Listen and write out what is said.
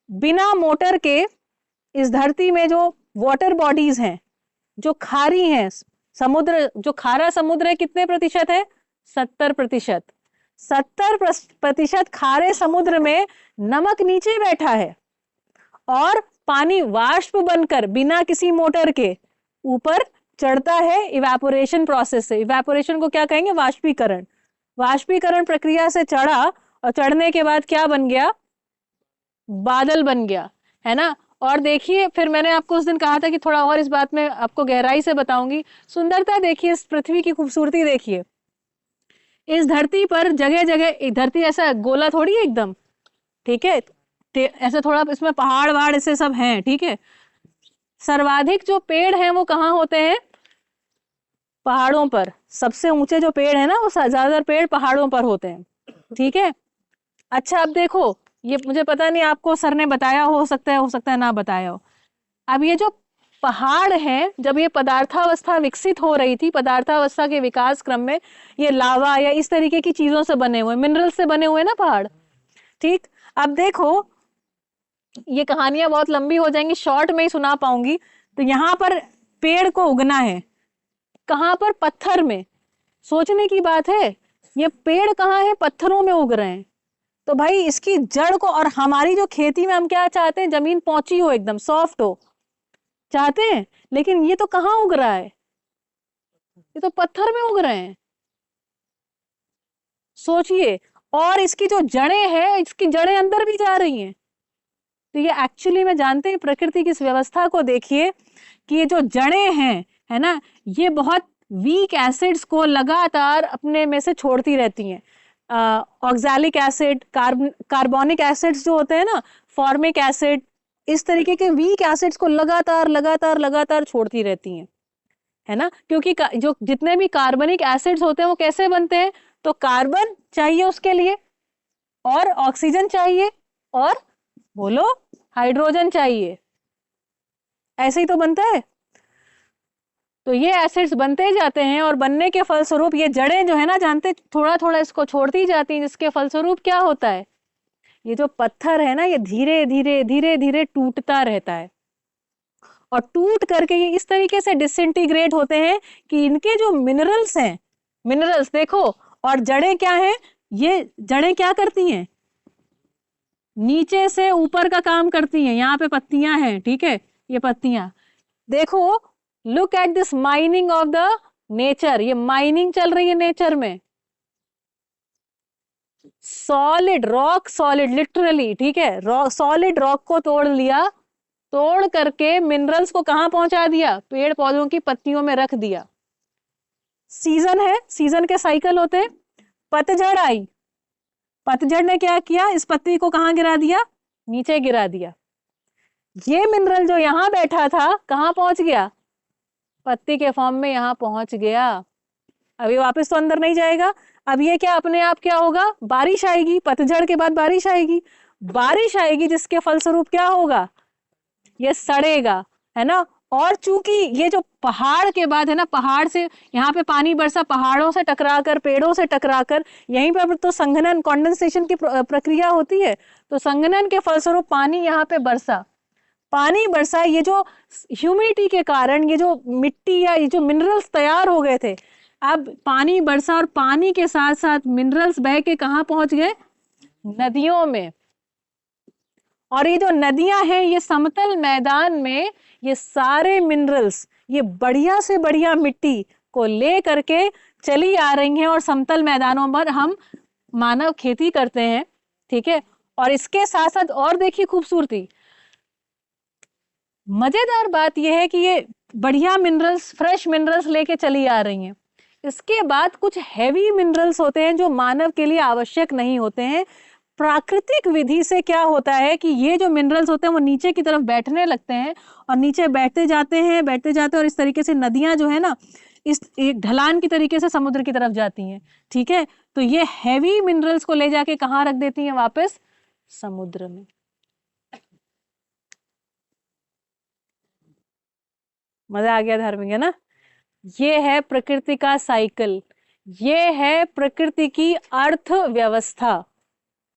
बिना मोटर के इस धरती में जो वाटर बॉडीज हैं, जो खारी हैं, समुद्र जो खारा समुद्र है कितने प्रतिशत है? 70%। 70% खारे समुद्र में नमक नीचे बैठा है और पानी वाष्प बनकर बिना किसी मोटर के ऊपर चढ़ता है इवेपोरेशन प्रोसेस से। इवेपोरेशन को क्या कहेंगे? वाष्पीकरण। वाष्पीकरण प्रक्रिया से चढ़ा और चढ़ने के बाद क्या बन गया? बादल बन गया, है ना। और देखिए, फिर मैंने आपको उस दिन कहा था कि थोड़ा और इस बात में आपको गहराई से बताऊंगी। सुंदरता देखिए, इस पृथ्वी की खूबसूरती देखिए। इस धरती पर जगह जगह, धरती ऐसा गोला थोड़ी है एकदम, ठीक है, ऐसे थोड़ा इसमें पहाड़ वहाड़ ऐसे सब हैं, ठीक है। सर्वाधिक जो पेड़ हैं वो कहाँ होते हैं? पहाड़ों पर। सबसे ऊंचे जो पेड़ है ना, वो ज्यादातर पेड़ पहाड़ों पर होते हैं, ठीक है। अच्छा, अब देखो, ये मुझे पता नहीं आपको सर ने बताया, हो सकता है ना बताया हो। अब ये जो पहाड़ है, जब ये पदार्थावस्था विकसित हो रही थी, पदार्थावस्था के विकास क्रम में, ये लावा या इस तरीके की चीजों से बने हुए, मिनरल से बने हुए ना पहाड़, ठीक। अब देखो, ये कहानियां बहुत लंबी हो जाएंगी, शॉर्ट में ही सुना पाऊंगी। तो यहां पर पेड़ को उगना है कहां पर? पत्थर में। सोचने की बात है, ये पेड़ कहाँ है? पत्थरों में उग रहे हैं। तो भाई इसकी जड़ को, और हमारी जो खेती में हम क्या चाहते हैं? जमीन पहुंची हो, एकदम सॉफ्ट हो, चाहते हैं। लेकिन ये तो कहाँ उग रहा है? ये तो पत्थर में उग रहे हैं, सोचिए। और इसकी जो जड़ें हैं, इसकी जड़ें अंदर भी जा रही हैं। तो ये एक्चुअली में जानते हैं प्रकृति की इस व्यवस्था को देखिए कि ये जो जड़ें हैं, है ना, ये बहुत वीक एसिड्स को लगातार अपने में से छोड़ती रहती हैं। ऑक्सैलिक एसिड, कार्बोनिक एसिड्स जो होते हैं ना, फॉर्मिक एसिड, इस तरीके के वीक एसिड्स को लगातार लगातार लगातार छोड़ती रहती हैं, है ना। क्योंकि जो जितने भी कार्बनिक एसिड्स होते हैं वो कैसे बनते हैं? तो कार्बन चाहिए उसके लिए, और ऑक्सीजन चाहिए, और बोलो, हाइड्रोजन चाहिए, ऐसे ही तो बनता है। तो ये एसिड्स बनते जाते हैं और बनने के फलस्वरूप ये जड़ें जो है ना, जानते, थोड़ा थोड़ा इसको छोड़ती जाती हैं, जिसके फलस्वरूप क्या होता है? ये जो पत्थर है ना, ये धीरे धीरे धीरे धीरे टूटता रहता है, और टूट करके ये इस तरीके से डिसइंटीग्रेट होते हैं कि इनके जो मिनरल्स हैं, मिनरल्स देखो, और जड़ें क्या हैं? ये जड़ें क्या करती हैं? नीचे से ऊपर का काम करती हैं। यहाँ पे पत्तियां हैं, ठीक है, ये पत्तियां देखो। Look at this mining of the nature. ये माइनिंग चल रही है नेचर में, सॉलिड रॉक, सॉलिड लिटरली, ठीक है, सॉलिड रॉक को तोड़ लिया, तोड़ करके मिनरल्स को कहां पहुंचा दिया? पेड़ पौधों की पत्तियों में रख दिया। सीजन है, सीजन के साइकिल होते हैं। पतझड़ आई, पतझड़ ने क्या किया? इस पत्ती को कहां गिरा दिया? नीचे गिरा दिया। ये मिनरल जो यहां बैठा था कहां पहुंच गया? पत्ती के फॉर्म में यहां पहुंच गया। अभी वापस तो अंदर नहीं जाएगा। अब ये क्या अपने आप क्या होगा? बारिश आएगी, पतझड़ के बाद बारिश आएगी। बारिश आएगी जिसके फलस्वरूप क्या होगा? ये सड़ेगा, है ना। और चूंकि ये जो पहाड़ के बाद है ना, पहाड़ से यहाँ पे पानी बरसा, पहाड़ों से टकराकर, पेड़ों से टकराकर, यहीं पर तो संघनन, कंडेंसेशन की प्रक्रिया होती है। तो संघनन के फलस्वरूप पानी यहाँ पे बरसा, पानी बरसा। ये जो ह्यूमिडिटी के कारण ये जो मिट्टी या ये जो मिनरल्स तैयार हो गए थे, अब पानी बरसा और पानी के साथ साथ मिनरल्स बह के कहाँ पहुंच गए? नदियों में। और ये जो नदियां हैं, ये समतल मैदान में ये सारे मिनरल्स, ये बढ़िया से बढ़िया मिट्टी को ले करके चली आ रही हैं, और समतल मैदानों पर हम मानव खेती करते हैं, ठीक है। और इसके साथ साथ और देखिए खूबसूरती, मजेदार बात यह है कि ये बढ़िया मिनरल्स, फ्रेश मिनरल्स लेके चली आ रही हैं। इसके बाद कुछ हैवी मिनरल्स होते हैं जो मानव के लिए आवश्यक नहीं होते हैं। प्राकृतिक विधि से क्या होता है कि ये जो मिनरल्स होते हैं वो नीचे की तरफ बैठने लगते हैं, और नीचे बैठते जाते हैं, बैठते जाते हैं, और इस तरीके से नदियां जो है ना, इस एक ढलान की तरीके से समुद्र की तरफ जाती हैं, ठीक है। तो ये हैवी मिनरल्स को ले जाके कहाँ रख देती हैं? वापस समुद्र में। मजा आ गया धार्मिक, है ना। ये है प्रकृति का साइकिल, ये है प्रकृति की अर्थव्यवस्था।